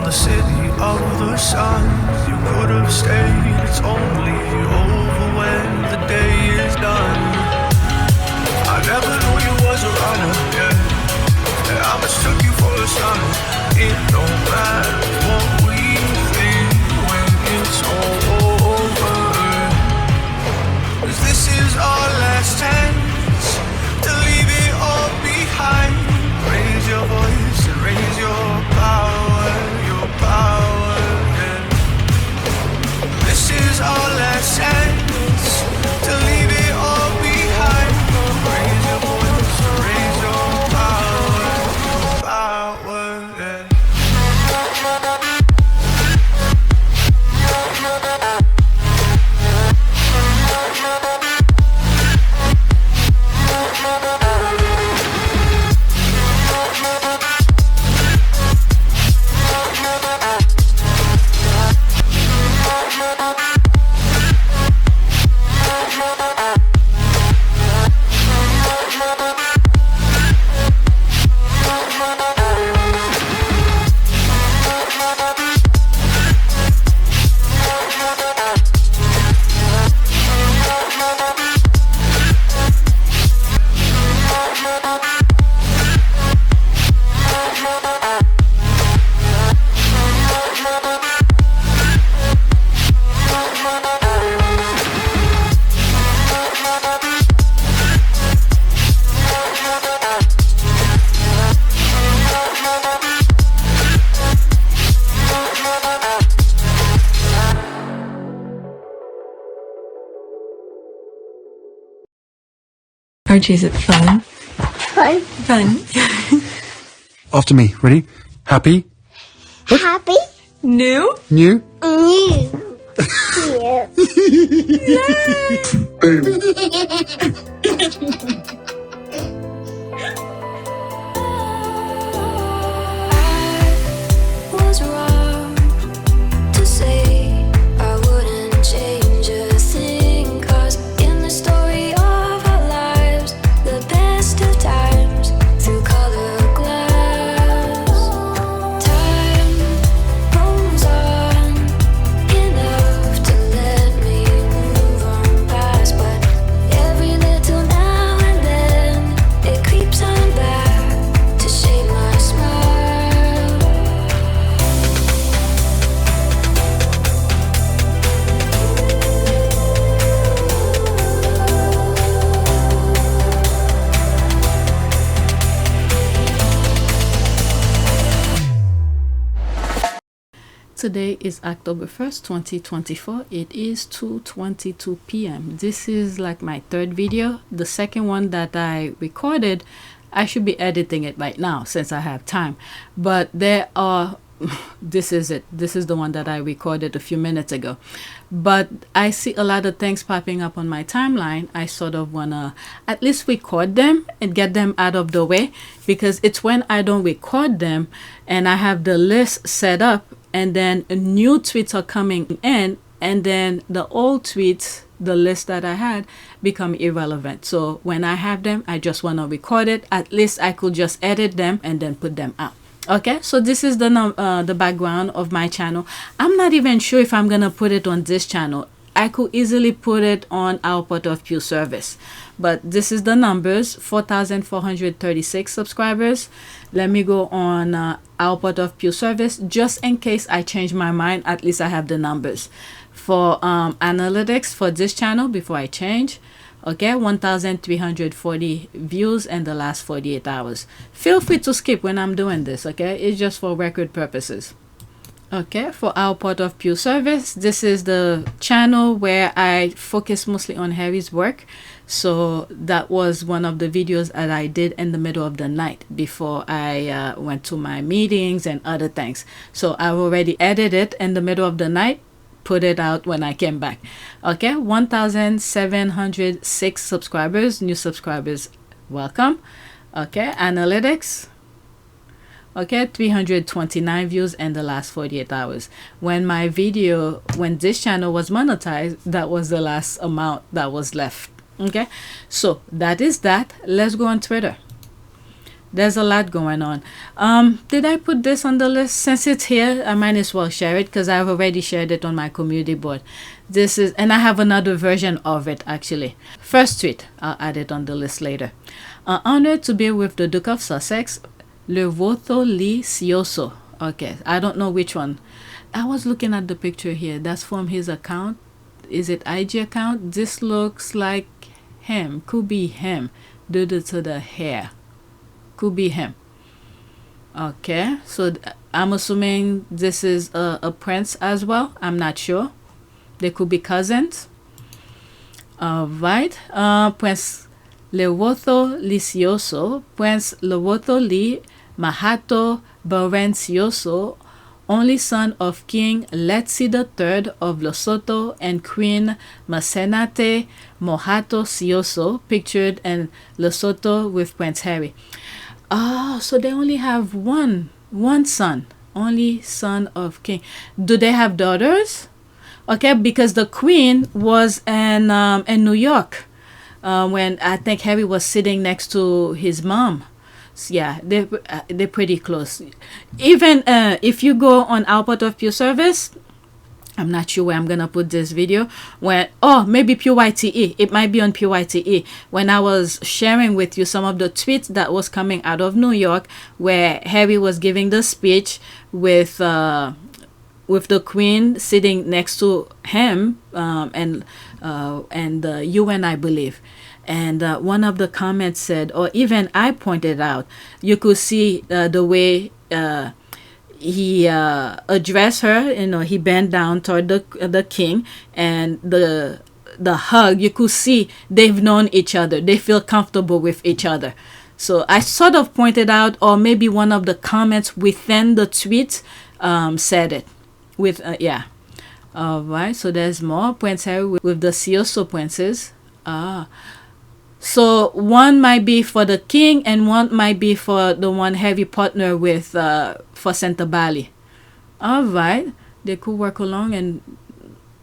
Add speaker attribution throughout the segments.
Speaker 1: the city of the sun. You could have stayed, it's only over when the day is done. I never knew you was a runner, yeah. I mistook you for a son. It don't matter what we think when it's all over. 'Cause this is our last chance to leave it all behind. Raise your voice and raise your power, yeah. This is our last chance to leave it all behind. Raise your voice and raise your power, yeah.
Speaker 2: Archie, is it fun?
Speaker 3: Fun.
Speaker 2: Fun.
Speaker 4: After me. Ready? Happy?
Speaker 3: Happy.
Speaker 2: New?
Speaker 4: New?
Speaker 3: New.
Speaker 5: Was wrong to say I wouldn't change a thing, 'cause in the story of our lives, the best of times through colored glass, time moves on enough to let me move on past, but every little now and then it creeps on back to shape my smile.
Speaker 6: Today is October 1st, 2024. It is 2:22 p.m. This is like my third video. The second one that I recorded, I should be editing it right now since I have time. But there are, this is it. This is the one that I recorded a few minutes ago. But I see a lot of things popping up on my timeline. I sort of want to at least record them and get them out of the way, because it's when I don't record them and I have the list set up, and then new tweets are coming in, and then the old tweets, the list that I had, become irrelevant. So when I have them, I just want to record it. At least I could just edit them and then put them out. Okay, so this is the background of my channel. I'm not even sure if I'm gonna put it on this channel. I could easily put it on our Port of Pew service, but this is the numbers: 4,436 subscribers. Let me go on our Port of Pew service just in case I change my mind. At least I have the numbers for analytics for this channel before I change. Okay, 1,340 views in the last 48 hours. Feel free to skip when I'm doing this. Okay, it's just for record purposes. Okay, for our Port of Pew service, this is the channel where I focus mostly on Harry's work. So that was one of the videos that I did in the middle of the night before I went to my meetings and other things. So I already edited it in the middle of the night, put it out when I came back. Okay, 1,706 subscribers, new subscribers, welcome. Okay, analytics. Okay, 329 views in the last 48 hours. When this channel was monetized, that was the last amount that was left. Okay, so that is that. Let's go on Twitter. There's a lot going on. Did I put this on the list? Since it's here, I might as well share it because I've already shared it on my community board. This is, and I have another version of it actually. First tweet, I'll add it on the list later. Honored to be with the Duke of Sussex, Lesotho Li Sioso. Okay, I don't know which one. I was looking at the picture here. That's from his account. Is it IG account? This looks like him. Could be him due to the hair. Could be him. Okay, so I'm assuming this is a prince as well. I'm not sure. They could be cousins. Right. Prince Lesotho Licioso, Prince Lesotho Li Mahato Barencioso, only son of King Letsi III of Lesotho and Queen Masenate Mohato Sioso, pictured in Lesotho with Prince Harry. So they only have one son, only son of king. Do they have daughters? Okay, because the queen was in New York when I think Harry was sitting next to his mom. So yeah, they're pretty close. Even if you go on Output of Pure Service, I'm not sure where I'm gonna put this video. Maybe PYTE. It might be on PYTE. When I was sharing with you some of the tweets that was coming out of New York, where Harry was giving the speech with the Queen sitting next to him, and the UN, I believe. And one of the comments said, or even I pointed out, you could see the way he addressed her. You know, he bent down toward the king, and the hug. You could see they've known each other. They feel comfortable with each other. So I sort of pointed out, or maybe one of the comments within the tweet said it. All right. So there's more. Prince Harry with the Sioso princes. So one might be for the king and one might be for the one Harry partner with for Sentebale. All right, they could work along. And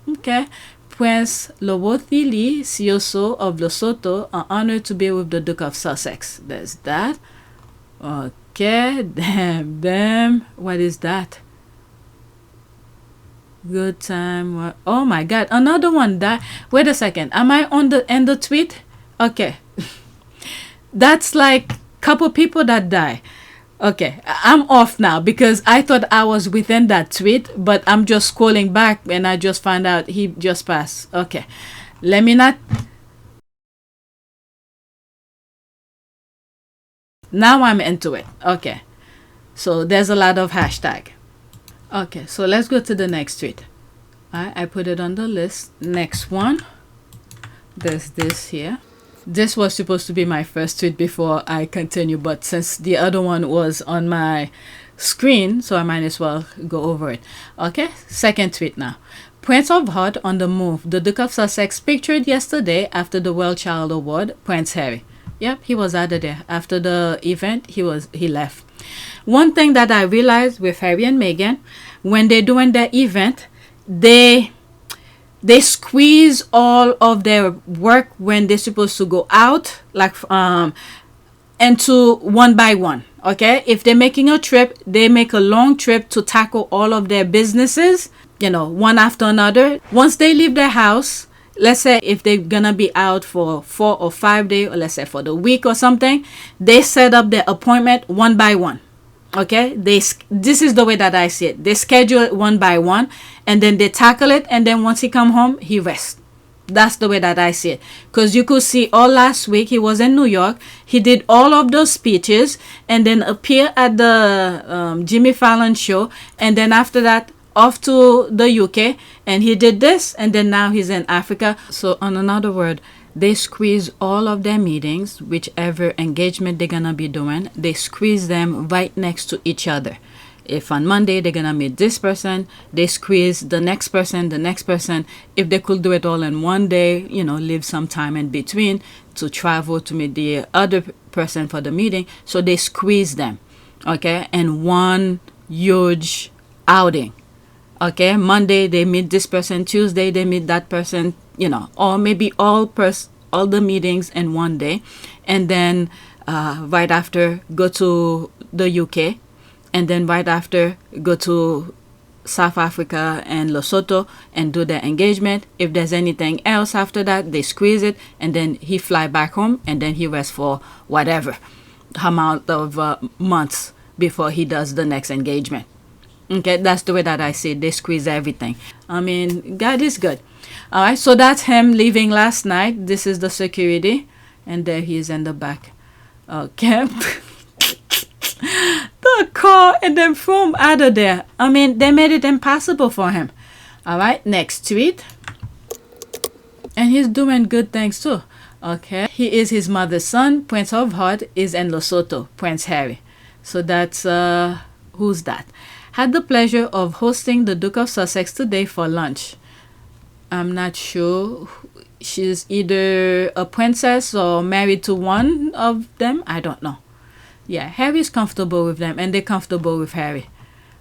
Speaker 6: okay, Prince Lesotho Li Sioso of Lesotho are honored to be with the Duke of Sussex. There's that. Okay, damn. What is that? Good time. Oh my God, another one died. Wait a second. Am I on the end of tweet? Okay. That's like couple people that die. Okay, I'm off now because I thought I was within that tweet, but I'm just scrolling back and I just found out he just passed. Okay. Let me not. Now I'm into it. Okay. So there's a lot of hashtag. Okay, so let's go to the next tweet. I put it on the list. Next one. There's this here. This was supposed to be my first tweet before I continue, but since the other one was on my screen, so I might as well go over it. Okay, second tweet now. Prince of Heart on the move. The Duke of Sussex pictured yesterday after the WellChild Award, Prince Harry. Yep, he was out of there. After the event, he left. One thing that I realized with Harry and Meghan, when they're doing their event, they squeeze all of their work when they're supposed to go out, like into one by one. Okay, if they're making a trip, they make a long trip to tackle all of their businesses, you know, one after another. Once they leave their house, let's say if they're gonna be out for 4 or 5 days, or let's say for the week or something, they set up their appointment one by one. Okay, this is the way that I see it. They schedule it one by one, and then they tackle it, and then once he come home, he rests. That's the way that I see it. Because you could see all last week he was in New York. He did all of those speeches, and then appear at the Jimmy Fallon show, and then after that off to the UK, and he did this, and then now he's in Africa. So on another word, they squeeze all of their meetings, whichever engagement they're gonna be doing, they squeeze them right next to each other. If on Monday they're gonna meet this person, they squeeze the next person, the next person. If they could do it all in one day, you know, leave some time in between to travel to meet the other person for the meeting. So they squeeze them, okay, in one huge outing. Okay, Monday they meet this person, Tuesday they meet that person, you know, or maybe all the meetings in one day, and then right after go to the UK, and then right after go to South Africa and Lesotho and do their engagement. If there's anything else after that, they squeeze it, and then he fly back home, and then he rests for whatever amount of months before he does the next engagement. Okay, that's the way that I see it. They squeeze everything. I mean, God is good. All right, so that's him leaving last night. This is the security, and there he is in the back. Okay. The car, and then from out of there. I mean, they made it impossible for him. All right, next tweet. And he's doing good things too. Okay, he is his mother's son. Prince of Heart is in Lesotho, Prince Harry. So that's who's that? Had the pleasure of hosting the Duke of Sussex today for lunch. I'm not sure. She's either a princess or married to one of them. I don't know. Yeah, Harry's comfortable with them, and they're comfortable with Harry.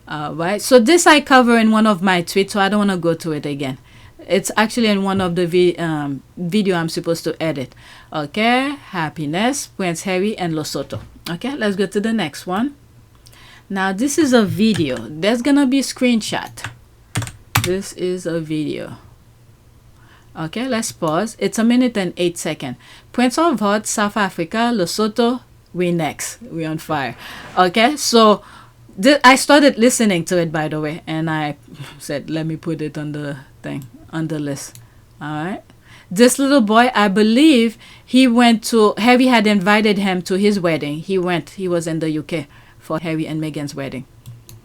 Speaker 6: Right. So this I cover in one of my tweets, so I don't want to go to it again. It's actually in one of the video I'm supposed to edit. Okay, happiness, Prince Harry and Lesotho. Okay, let's go to the next one. Now this is a video. There's gonna be a screenshot. This is a video. Okay, let's pause. It's 1 minute and 8 seconds. Prince of Heart, South Africa, Lesotho. We next. We on fire. Okay, so I started listening to it, by the way, and I said, let me put it on the thing, on the list. All right. This little boy, I believe Harry had invited him to his wedding. He was in the UK for Harry and Meghan's wedding.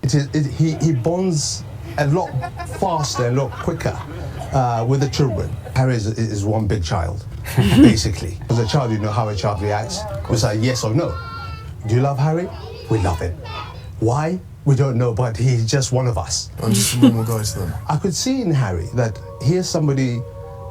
Speaker 7: He bonds a lot faster, a lot quicker with the children. Harry is one big child, basically. As a child, you know how a child reacts. It's like yes or no. Do you love Harry? We love him. Why? We don't know, but he's just one of us.
Speaker 8: I'm just a normal guy to them.
Speaker 7: I could see in Harry that here's somebody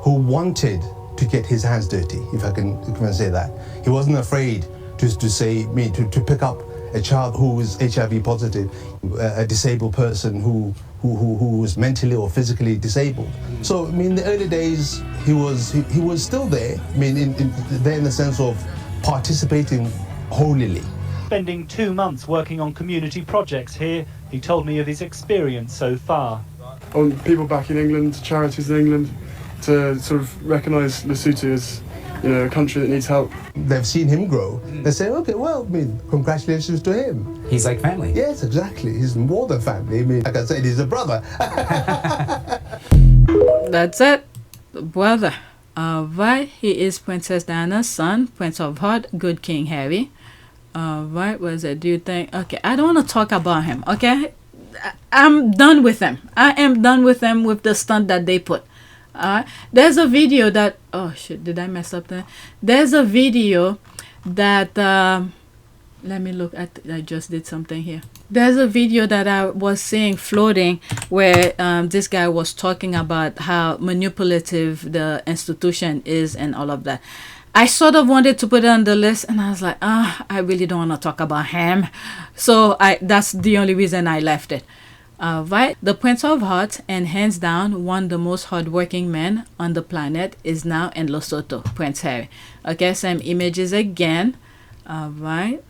Speaker 7: who wanted to get his hands dirty, if I can say that. He wasn't afraid to pick up a child who was HIV positive, a disabled person who was mentally or physically disabled. So I mean, in the early days, he was still there. I mean, there in the sense of participating wholly.
Speaker 9: Spending 2 months working on community projects here, he told me of his experience so far.
Speaker 8: On people back in England, charities in England, to sort of recognise Lesotho as, you know, a country that needs help.
Speaker 7: They've seen him grow. They say, okay, well, I mean, congratulations to him.
Speaker 10: He's like family.
Speaker 7: Yes, exactly. He's more than family. I mean, like I said, he's a brother.
Speaker 6: That's it, brother. Right, he is Princess Diana's son, Prince of Heart, good King Harry. Right, what is it? Do you think? Okay, I don't want to talk about him. Okay, I'm done with him. I am done with them with the stunt that they put. There's a video that, oh shit, did I mess up there? There's a video that, let me look at, I just did something here. There's a video that I was seeing floating where this guy was talking about how manipulative the institution is and all of that. I sort of wanted to put it on the list, and I was like, I really don't want to talk about him. So that's the only reason I left it. Right, the Prince of Hearts, and hands down one of the most hardworking men on the planet, is now in Lesotho, Prince Harry. Okay, same images again. Right,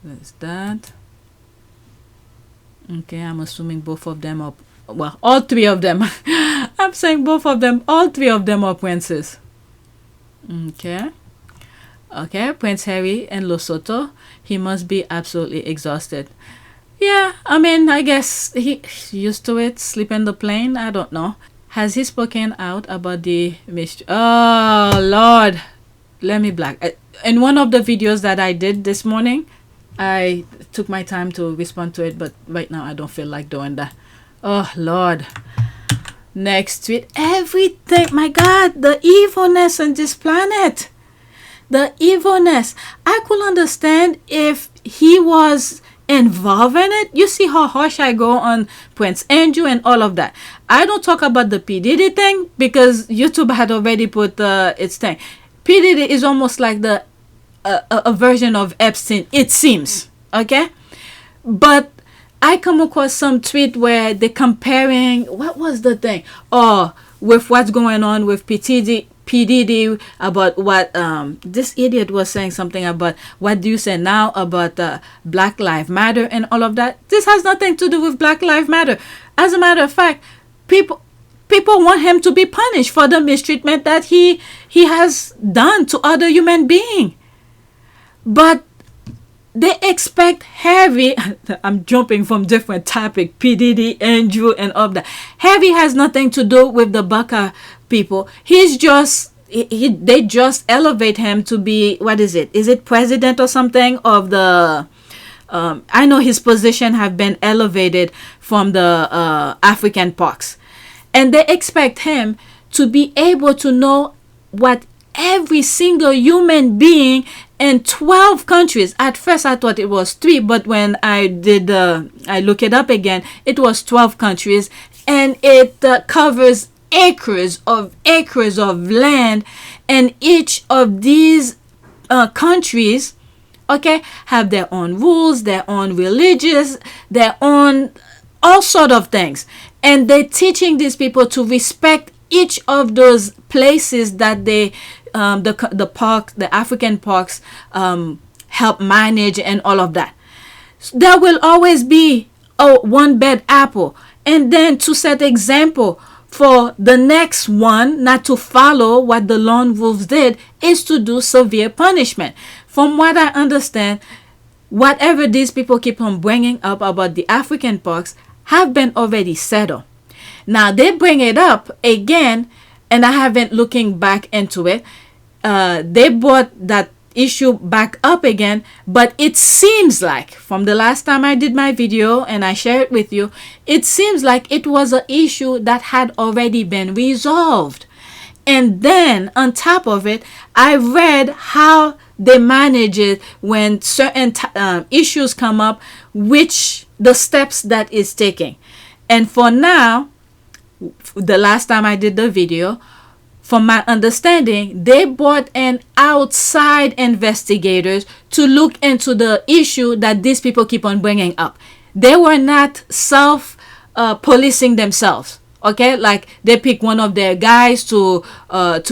Speaker 6: there's that. Okay, I'm assuming both of them are, well, all three of them. I'm saying both of them, all three of them are princes. Okay. Okay, Prince Harry in Lesotho. He must be absolutely exhausted. Yeah, I mean, I guess he's used to it. Sleep in the plane. I don't know. Has he spoken out about the mystery? Oh, Lord. Let me black. In one of the videos that I did this morning, I took my time to respond to it, but right now I don't feel like doing that. Oh, Lord. Next tweet. Everything. My God, the evilness on this planet. The evilness. I could understand if he was involved in it. You see how harsh I go on Prince Andrew and all of that. I don't talk about the P. Diddy thing because YouTube had already put its thing. P. Diddy is almost like the a version of Epstein, it seems. Okay? But I come across some tweet where they're comparing, what was the thing? Oh, with what's going on with PDD about what this idiot was saying something about what do you say now about Black Lives Matter and all of that. This has nothing to do with Black Lives Matter. As a matter of fact, people want him to be punished for the mistreatment that he has done to other human beings. But they expect Harry, I'm jumping from different topic, PDD, Andrew, and all that. Harry has nothing to do with the Baka people. He's just, they just elevate him to be, what is it? Is it president or something of the, I know his position have been elevated from the African parks. And they expect him to be able to know what every single human being in 12 countries. At first I thought it was 3, but when I did I look it up again, it was 12 countries, and it covers acres of land, and each of these countries, okay, have their own rules, their own religious, their own all sort of things, and they're teaching these people to respect each of those places that they the park, the African parks help manage and all of that. So there will always be one bad apple, and then to set example for the next one not to follow what the lone wolves did is to do severe punishment. From what I understand, whatever these people keep on bringing up about the African parks have been already settled. Now they bring it up again, and I haven't looking back into it. They brought that issue back up again, but it seems like from the last time I did my video and I shared it with you, it seems like it was an issue that had already been resolved. And then on top of it, I read how they manage it when certain issues come up, which the steps that is taking. And for now, the last time I did the video, from my understanding, they brought in outside investigators to look into the issue that these people keep on bringing up. They were not self-policing themselves. Okay, like they pick one of their guys to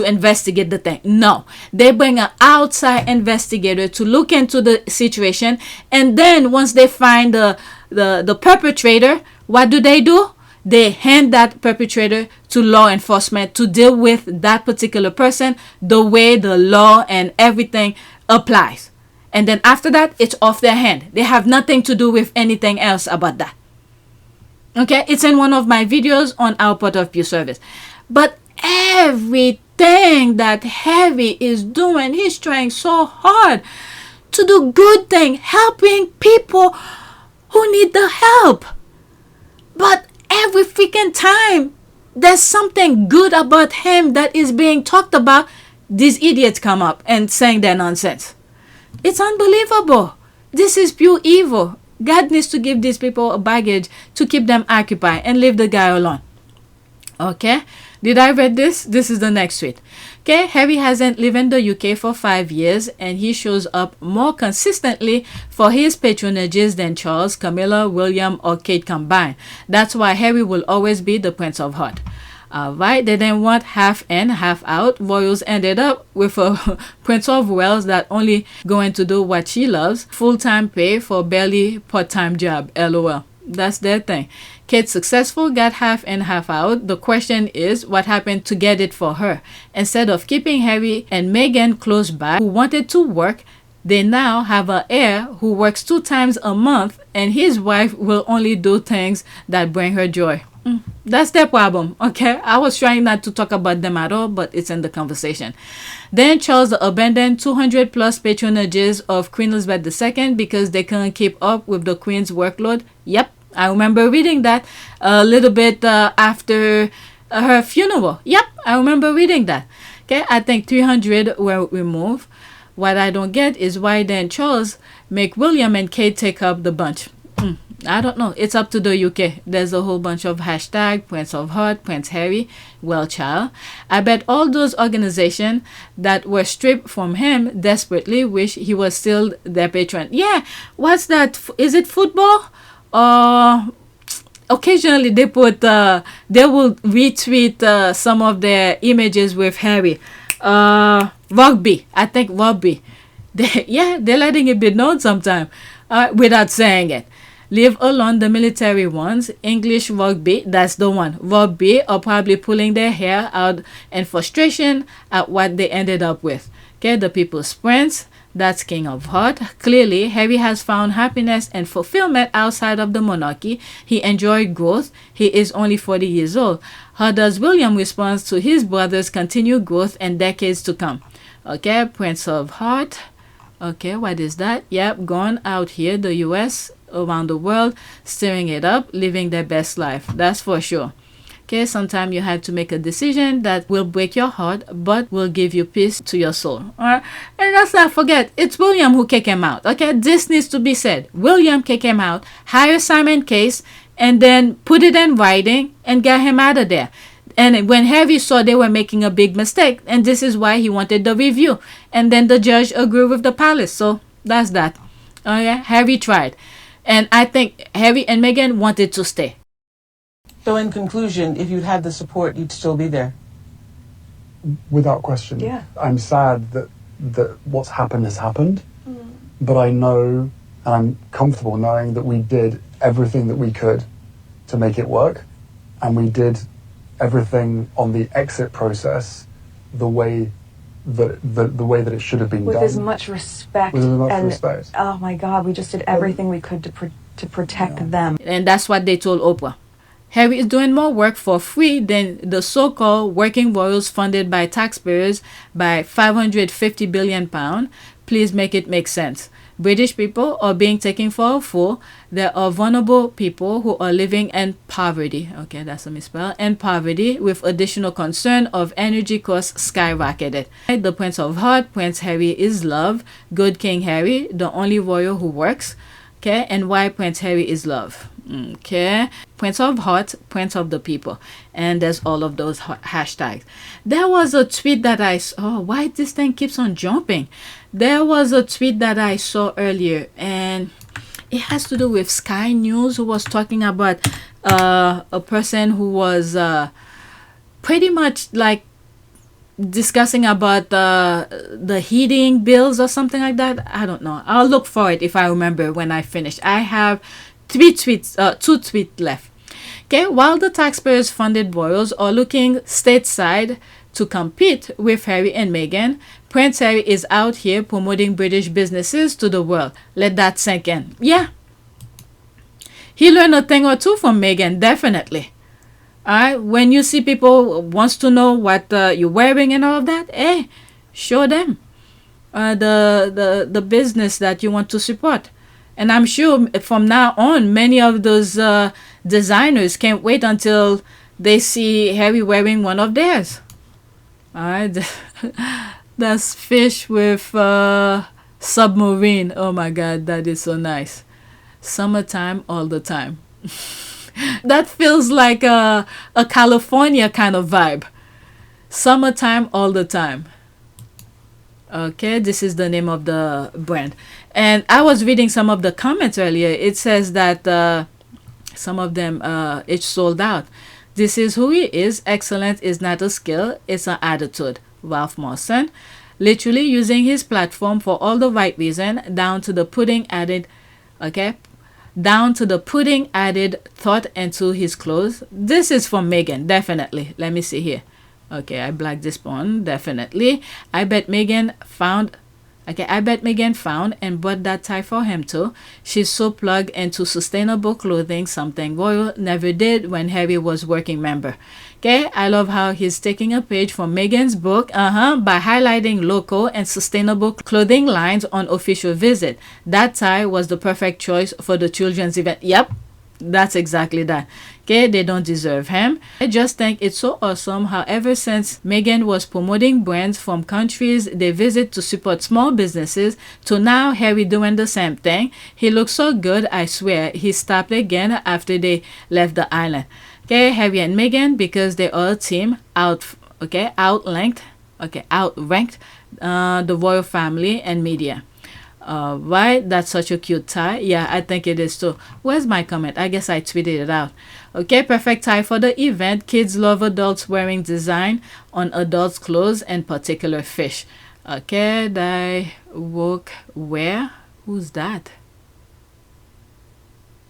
Speaker 6: investigate the thing. No, they bring an outside investigator to look into the situation, and then once they find the perpetrator, what do? They hand that perpetrator to law enforcement to deal with that particular person the way the law and everything applies. And then after that, it's off their hand. They have nothing to do with anything else about that. Okay, it's in one of my videos on our Port of Peace service. But everything that Harry is doing, he's trying so hard to do good thing, helping people who need the help. But every freaking time there's something good about him that is being talked about, these idiots come up and saying their nonsense. It's unbelievable. This is pure evil. God needs to give these people a baggage to keep them occupied and leave the guy alone. Okay, did I read this? This is the next tweet. Okay, Harry hasn't lived in the UK for 5 years, and he shows up more consistently for his patronages than Charles, Camilla, William, or Kate combined. That's why Harry will always be the Prince of Heart. Alright, they didn't want half in, half out. Royals ended up with a Prince of Wales that only going to do what she loves. Full-time pay for barely part-time job. LOL. That's their thing. Kate successful, got half in, half out. The question is, what happened to get it for her? Instead of keeping Harry and Meghan close by, who wanted to work, they now have an heir who works 2 times a month, and his wife will only do things that bring her joy. That's their problem. Okay, I was trying not to talk about them at all, but it's in the conversation. Then Charles abandoned 200 plus patronages of Queen Elizabeth II because they couldn't keep up with the Queen's workload. Yep, I remember reading that a little bit after her funeral. Yep, I remember reading that. Okay, I think 300 were removed. What I don't get is why then Charles make William and Kate take up the bunch. I don't know. It's up to the UK. There's a whole bunch of hashtag Prince of Heart, Prince Harry, WellChild. I bet all those organizations that were stripped from him desperately wish he was still their patron. Yeah, what's that? Is it football? occasionally they put they will retweet some of their images with Harry. Rugby, I think rugby. They're letting it be known sometime without saying it. Leave alone the military ones. English rugby, that's the one. Rugby are probably pulling their hair out in frustration at what they ended up with. Okay, the People's Prince, that's King of Heart. Clearly, Harry has found happiness and fulfillment outside of the monarchy. He enjoyed growth. He is only 40 years old. How does William respond to his brother's continued growth and decades to come? Okay, Prince of Heart. Okay, what is that? Yep, gone out here, the US, around the world, stirring it up, living their best life. That's for sure. Okay, sometimes you have to make a decision that will break your heart, but will give you peace to your soul. Alright, and let's not forget, it's William who kicked him out. Okay, this needs to be said. William kicked him out, hire Simon Case, and then put it in writing and get him out of there. And when Harry saw they were making a big mistake, and this is why he wanted the review, and then the judge agreed with the palace. So that's that. Oh yeah, Harry tried, and I think Harry and Meghan wanted to stay.
Speaker 10: So in conclusion, if you'd had the support, you'd still be there.
Speaker 8: Without question.
Speaker 10: Yeah.
Speaker 8: I'm sad that what's happened has happened, but I know and I'm comfortable knowing that we did everything that we could to make it work, and we did everything on the exit process the way that it should have been
Speaker 11: with
Speaker 8: done.
Speaker 11: as much respect.
Speaker 8: With as much
Speaker 11: and,
Speaker 8: respect.
Speaker 11: Oh my God, we just did everything we could to protect them.
Speaker 6: And that's what they told Oprah. Harry is doing more work for free than the so-called working royals funded by taxpayers by £550 billion. Please make it make sense. British people are being taken for a fool. There are vulnerable people who are living in poverty. Okay, that's a misspell. In poverty, with additional concern of energy costs skyrocketed. The Prince of Heart, Prince Harry is love. Good King Harry, the only royal who works. Okay, and why Prince Harry is love. Okay, Prince of Heart, Prince of the people, and there's all of those hashtags. There was a tweet that I saw. Why this thing keeps on jumping? There was a tweet that I saw earlier, and it has to do with Sky News, who was talking about a person who was pretty much like discussing about the heating bills or something like that. I don't know. I'll look for it if I remember when I finish. I have two tweets left. Okay, while the taxpayers funded royals are looking stateside to compete with Harry and Meghan, Prince Harry is out here promoting British businesses to the world. Let that sink in. Yeah, he learned a thing or two from Meghan, definitely. Alright, when you see people wants to know what you're wearing and all of that, hey, show them the business that you want to support. And I'm sure from now on, many of those designers can't wait until they see Harry wearing one of theirs. Alright, that's fish with submarine. Oh my God, that is so nice. Summertime all the time. That feels like a California kind of vibe. Summertime all the time. Okay, this is the name of the brand. And I was reading some of the comments earlier. It says that some of them it's sold out. This is who he is. Excellence is not a skill, it's an attitude. Ralph Mawson, literally using his platform for all the right reason, down to the pudding added thought into his clothes. This is from Meghan, definitely. Let me see here. Okay, I blacked this one, definitely. I bet Meghan found and bought that tie for him too. She's so plugged into sustainable clothing, something royal never did when Harry was working member. Okay, I love how he's taking a page from Meghan's book by highlighting local and sustainable clothing lines on official visit. That tie was the perfect choice for the children's event. Yep, that's exactly that. Okay, they don't deserve him. I just think it's so awesome how ever since Meghan was promoting brands from countries they visit to support small businesses, to now Harry doing the same thing. He looks so good, I swear. He stopped again after they left the island. Okay, Harry and Meghan, because they are a team, outranked the royal family and media. Right, that's such a cute tie. Yeah, I think it is too. Where's my comment? I guess I tweeted it out. Okay, perfect tie for the event. Kids love adults wearing design on adults' clothes and particular fish. Okay, they work where? Who's that?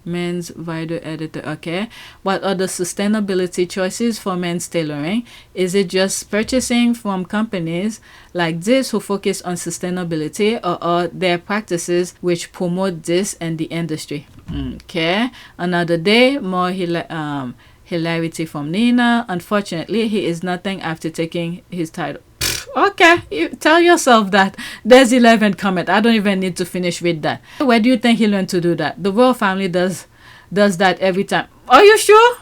Speaker 6: Men's video editor. Okay, what are the sustainability choices for men's tailoring? Is it just purchasing from companies like this who focus on sustainability, or are there practices which promote this and the industry? Okay, another day, more hilarity from Nina. Unfortunately, he is nothing after taking his title. Okay, you tell yourself that. There's 11 comment. I don't even need to finish with that. Where do you think he learned to do that? The royal family does that every time. Are you sure?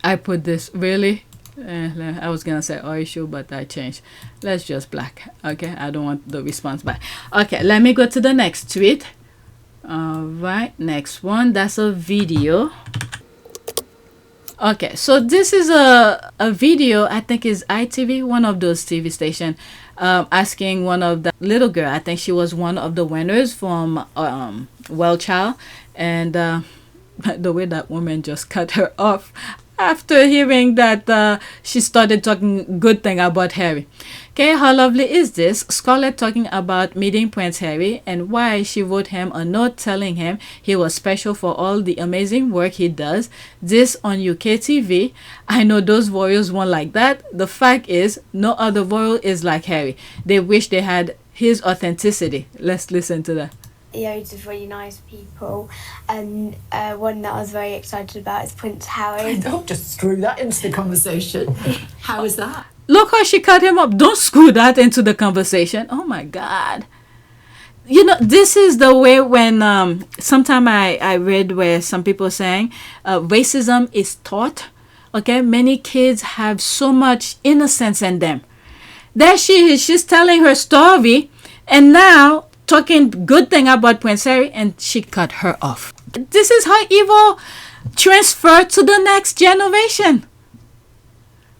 Speaker 6: I put this really. I was gonna say are you sure, but I changed. Let's just black. Okay, I don't want the response back. Okay, let me go to the next tweet. All right, next one. That's a video. Okay, so this is a video, I think is ITV, one of those TV station, asking one of the little girl, I think she was one of the winners from WellChild, and the way that woman just cut her off after hearing that she started talking good thing about Harry. Okay, how lovely is this? Scarlett talking about meeting Prince Harry and why she wrote him a note telling him he was special for all the amazing work he does. This on UK TV. I know those royals weren't like that. The fact is, no other royal is like Harry. They wish they had his authenticity. Let's listen to that.
Speaker 3: Loads of really nice people, and one that I was very excited about is Prince Harry.
Speaker 12: Don't just screw that into the conversation. How is that?
Speaker 6: Look how she cut him up. Don't screw that into the conversation. Oh my God. You know, this is the way when sometime I read where some people saying racism is taught. Okay, many kids have so much innocence in them. There she is, she's telling her story, and now talking good thing about Prince Harry, and she cut her off. This is how evil transferred to the next generation.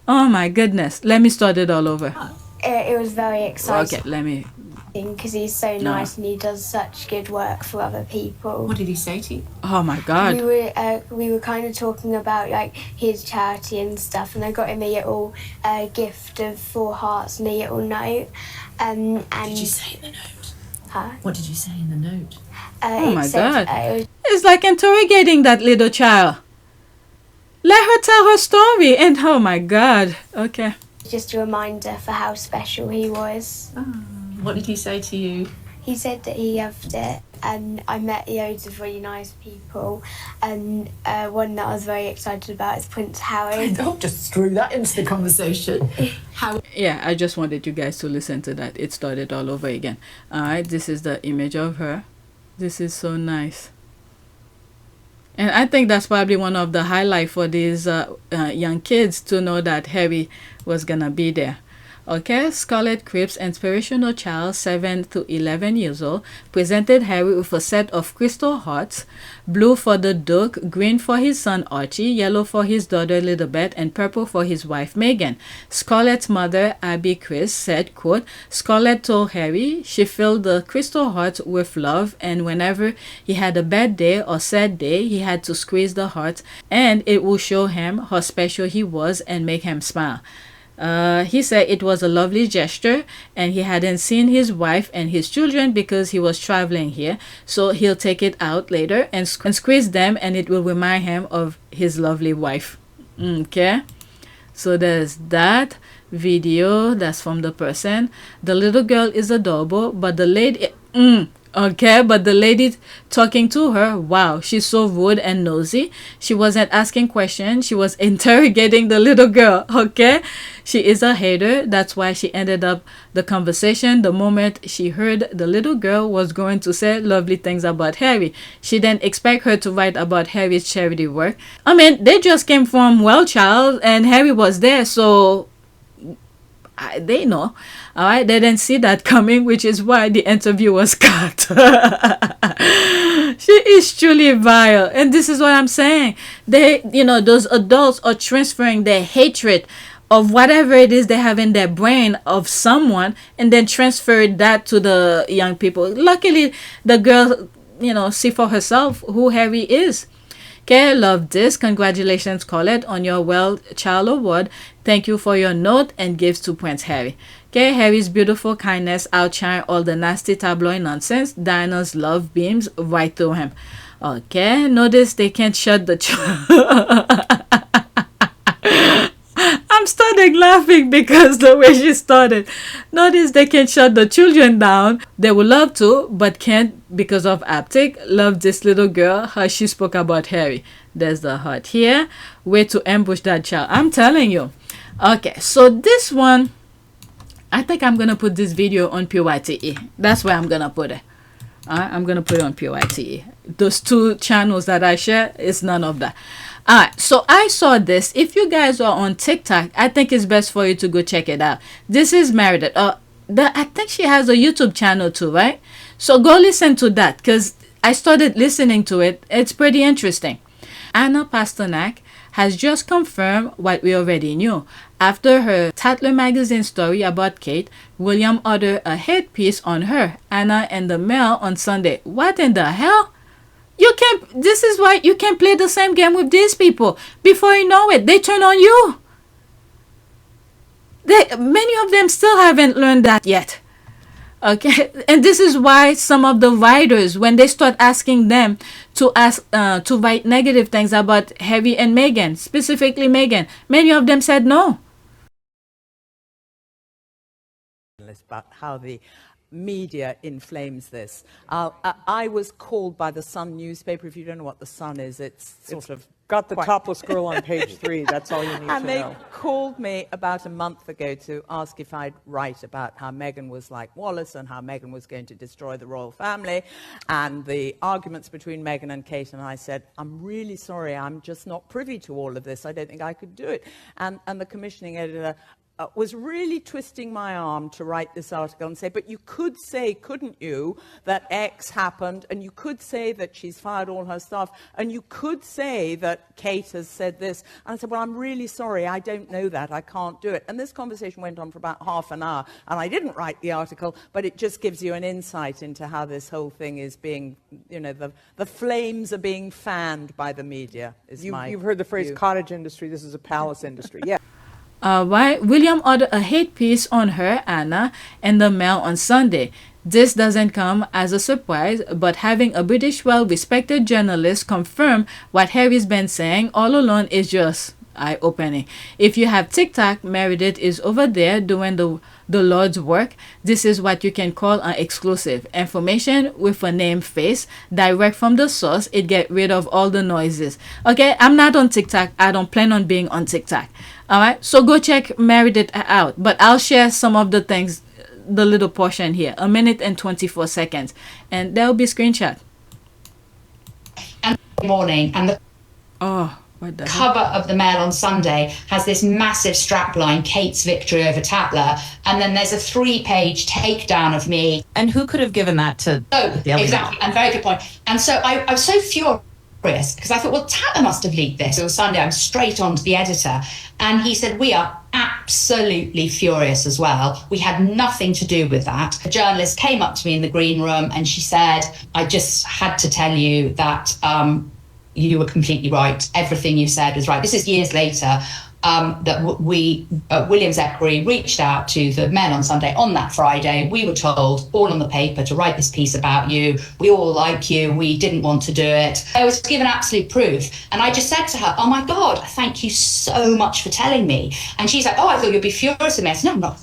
Speaker 6: Oh my goodness. Let me start it all over.
Speaker 3: It was very exciting.
Speaker 6: Okay, let me.
Speaker 3: Because he's so nice and he does such good work for other people.
Speaker 12: What did he say to you?
Speaker 6: Oh my God.
Speaker 3: We were kind of talking about like his charity and stuff, and I got him a little gift of 4 hearts and a little note. And
Speaker 12: what did you say in the note?
Speaker 3: Huh?
Speaker 12: What did you say in the note?
Speaker 6: Oh my God. It's like interrogating that little child. Let her tell her story, and oh my God. Okay.
Speaker 3: Just a reminder for how special he was.
Speaker 12: Oh, what did he say to you?
Speaker 3: He said that he loved it, and I met loads of really nice people, and one that I was very excited about is Prince Harry.
Speaker 12: Don't just screw that into the conversation. How?
Speaker 6: Yeah, I just wanted you guys to listen to that. It started all over again. All right, this is the image of her. This is so nice. And I think that's probably one of the highlights for these young kids to know that Harry was going to be there. Okay, Scarlett Cripp's inspirational child, 7 to 11 years old, presented Harry with a set of crystal hearts, blue for the Duke, green for his son Archie, yellow for his daughter Elizabeth, and purple for his wife Meghan. Scarlett's mother, Abby Chris, said, quote, Scarlett told Harry she filled the crystal hearts with love, and whenever he had a bad day or sad day, he had to squeeze the hearts, and it will show him how special he was and make him smile. He said it was a lovely gesture, and he hadn't seen his wife and his children because he was traveling here, so he'll take it out later and squeeze them, and it will remind him of his lovely wife. Okay, so there's that video. That's from the person. The little girl is adorable, but the lady okay, but the lady talking to her, wow, she's so rude and nosy. She wasn't asking questions, she was interrogating the little girl. Okay, she is a hater. That's why she ended up the conversation the moment she heard the little girl was going to say lovely things about Harry. She didn't expect her to write about Harry's charity work. I mean, they just came from WellChild and Harry was there, so they know. All right, they didn't see that coming, which is why the interview was cut. She is truly vile, and this is what I'm saying. They, you know, those adults are transferring their hatred of whatever it is they have in their brain of someone and then transfer that to the young people. Luckily, the girl, see for herself who Harry is. Okay, love this. Congratulations, Colette, on your WellChild award. Thank you for your note and gifts to Prince Harry. Okay, Harry's beautiful kindness outshine all the nasty tabloid nonsense. Diana's love beams right through him. Okay, notice they can't shut the I'm starting laughing because the way she started. Notice they can shut the children down. They would love to, but can't because of haptic. Love this little girl, how she spoke about Harry. There's the heart here. Way to ambush that child. I'm telling you. Okay, so this one, I think I'm going to put this video on PYTE. That's where I'm going to put it. I'm going to put it on PYTE. Those two channels that I share, is none of that. Alright, so I saw this. If you guys are on TikTok, I think it's best for you to go check it out. This is Meredith. I think she has a YouTube channel too, right? So go listen to that because I started listening to it. It's pretty interesting. Anna Pasternak has just confirmed what we already knew. After her Tatler magazine story about Kate, William ordered a hate piece on her, Anna, and the Mail on Sunday. What in the hell? You can't, this is why you can't play the same game with these people. Before you know it, they turn on you. Many of them still haven't learned that yet. Okay, and this is why some of the writers, when they start asking them to write negative things about Harry and Meghan, specifically Meghan, many of them said no.
Speaker 13: About how the media inflames this. I was called by the Sun newspaper. If you don't know what the Sun is, it's sort of
Speaker 14: got the topless girl on page 3. That's all you need to know.
Speaker 13: And they called me about a month ago to ask if I'd write about how Meghan was like Wallace and how Meghan was going to destroy the royal family and the arguments between Meghan and Kate. And I said, I'm really sorry, I'm just not privy to all of this. I don't think I could do it. And the commissioning editor was really twisting my arm to write this article and say, but you could say, couldn't you, that X happened, and you could say that she's fired all her staff, and you could say that Kate has said this. And I said, well, I'm really sorry, I don't know that, I can't do it. And this conversation went on for about half an hour, and I didn't write the article, but it just gives you an insight into how this whole thing is being, the flames are being fanned by the media,
Speaker 14: You've heard the phrase
Speaker 13: view.
Speaker 14: cottage industry, this is a palace industry, yeah.
Speaker 6: Why William ordered a hate piece on her, Anna, and the Mail on Sunday. This doesn't come as a surprise, but having a British well-respected journalist confirm what Harry's been saying all along is just eye-opening. If you have TikTok, Meredith is over there doing the Lord's work. This is what you can call an exclusive. Information with a name face, direct from the source. It get rid of all the noises. Okay, I'm not on TikTok. I don't plan on being on TikTok. Alright, so go check Meredith out. But I'll share some of the things, the little portion here. 1 minute and 24 seconds. And there'll be a screenshot.
Speaker 15: And morning, and the cover of the Mail on Sunday has this massive strapline, Kate's victory over Tatler, and then there's a 3-page takedown of me.
Speaker 16: And who could have given that to the Daily
Speaker 15: Exactly, and very good point. And so I was so furious because I thought, well, Tatler must have leaked this. It was Sunday, I'm straight on to the editor, and he said, we are absolutely furious as well. We had nothing to do with that. A journalist came up to me in the green room and she said, I just had to tell you that you were completely right. Everything you said was right. This is years later. That William Zachary reached out to the Mail on Sunday on that Friday. We were told, all on the paper, to write this piece about you. We all like you. We didn't want to do it. I was given absolute proof. And I just said to her, oh my God, thank you so much for telling me. And she's like, oh, I thought you'd be furious with me. I said, no, I'm not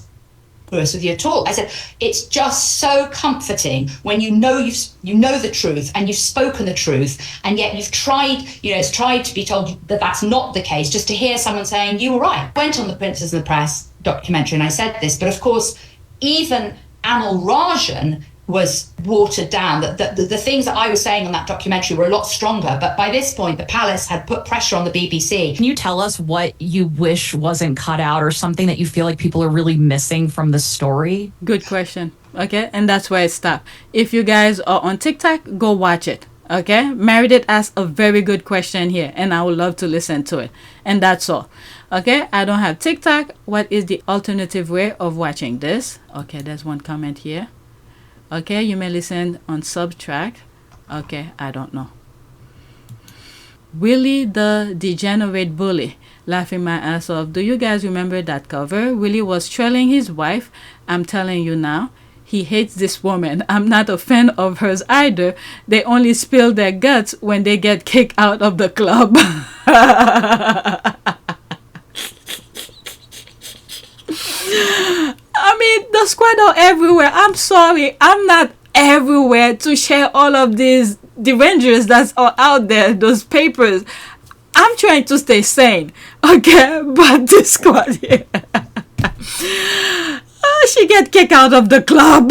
Speaker 15: furious with you at all. I said, it's just so comforting when you know the truth and you've spoken the truth, and yet you've tried, it's tried to be told that that's not the case, just to hear someone saying you were right. I went on the Princess and the Press documentary and I said this, but of course, even Anil Rajan was watered down. The things that I was saying on that documentary were a lot stronger, but by this point, the palace had put pressure on the BBC.
Speaker 16: Can you tell us what you wish wasn't cut out, or something that you feel like people are really missing from the story?
Speaker 6: Good question. Okay, and that's where I stop. If you guys are on TikTok, go watch it. Okay, Meredith asked a very good question here, and I would love to listen to it. And that's all. Okay, I don't have TikTok. What is the alternative way of watching this? Okay, there's one comment here. Okay, you may listen on Subtract. Okay, I don't know. Willie the Degenerate Bully, laughing my ass off. Do you guys remember that cover? Willie was trailing his wife. I'm telling you now. He hates this woman. I'm not a fan of hers either. They only spill their guts when they get kicked out of the club. I mean, the squad are everywhere. I'm sorry. I'm not everywhere to share all of these derangers that's all out there, those papers. I'm trying to stay sane. Okay? But this squad here. She get kicked out of the club.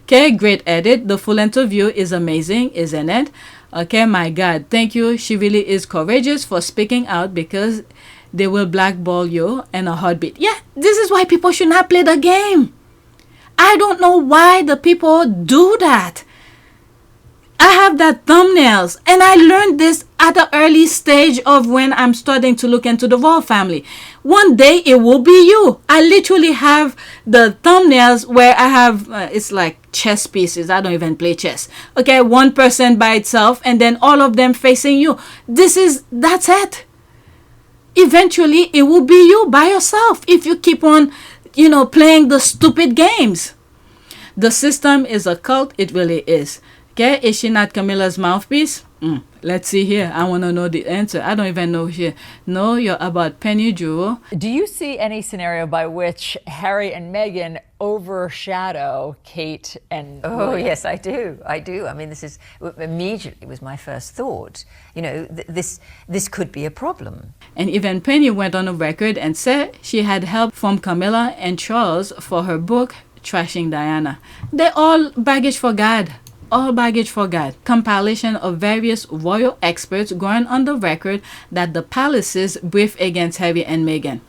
Speaker 6: Okay, great edit. The full interview is amazing, isn't it? Okay, my God, thank you. She really is courageous for speaking out because they will blackball you in a heartbeat. Yeah, this is why people should not play the game. I don't know why the people do that. I have that thumbnails, and I learned this at the early stage of when I'm starting to look into the royal family. One day it will be you. I literally have the thumbnails where I have it's like chess pieces. I don't even play chess. Okay, one person by itself and then all of them facing you. That's it. Eventually it will be you by yourself if you keep on, playing the stupid games. The system is a cult. It really is. Okay, is she not Camilla's mouthpiece? Let's see here. I want to know the answer. I don't even know here. No, you're about Penny Jewel.
Speaker 17: Do you see any scenario by which Harry and Meghan overshadow Kate and William?
Speaker 18: Yes, I do. I mean, this is immediately was my first thought. This could be a problem.
Speaker 6: And even Penny went on a record and said she had help from Camilla and Charles for her book, Trashing Diana. They're all baggage for God. All baggage for God. Compilation of various royal experts going on the record that the palaces brief against Harry and Meghan.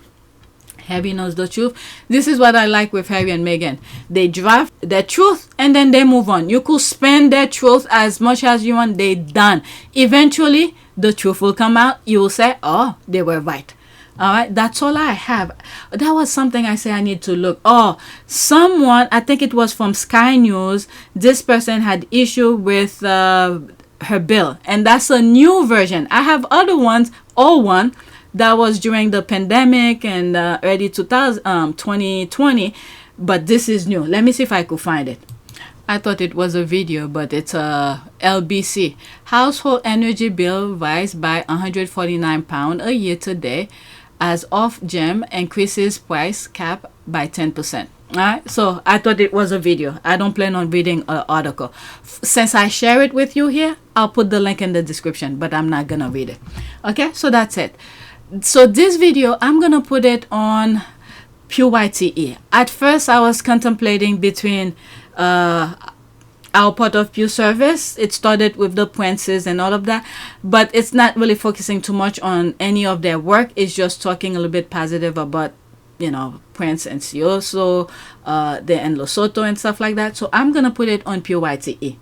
Speaker 6: Harry knows the truth. This is what I like with Harry and Meghan. They draft their truth and then they move on. You could spend their truth as much as you want. They done. Eventually, the truth will come out. You will say, oh, they were right. All right, that's all I have. That was something I say I need to look. Oh, someone, I think it was from Sky News, this person had issue with her bill. And that's a new version. I have other ones, old one, that was during the pandemic and early 2020. But this is new. Let me see if I could find it. I thought it was a video, but it's a LBC. Household energy bill rise by £149 a year today as Ofgem increases price cap by 10%. Alright, so I thought it was a video. I don't plan on reading an article. Since I share it with you here, I'll put the link in the description, but I'm not gonna read it. Okay, so that's it. So this video, I'm gonna put it on PYTE. At first, I was contemplating between our part of Pew service. It started with the princes and all of that, but it's not really focusing too much on any of their work. It's just talking a little bit positive about, Prince and Sioso, they're in Lesotho and stuff like that. So I'm gonna put it on PYTE.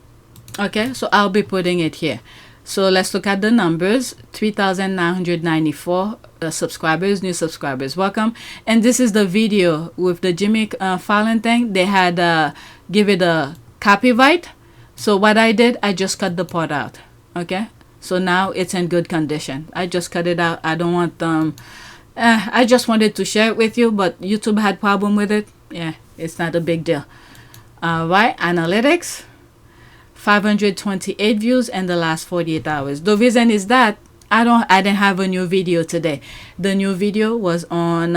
Speaker 6: Okay, so I'll be putting it here. So let's look at the numbers. 3,994 subscribers, new subscribers. Welcome. And this is the video with the Jimmy Fallon thing. They had give it a copyright. So what I did, I just cut the part out. Okay, so now it's in good condition. I just cut it out. I don't want them. I just wanted to share it with you, but YouTube had problem with it. Yeah, it's not a big deal. Right, analytics. 528 views in the last 48 hours. The reason is that I didn't have a new video today. The new video was on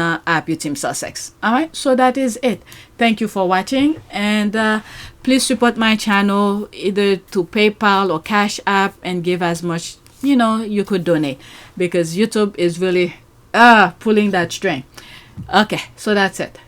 Speaker 6: Duke Sussex. All right, so that is it. Thank you for watching, and please support my channel either to PayPal or Cash App and give as much you could donate, because YouTube is really pulling that string. Okay, so that's it.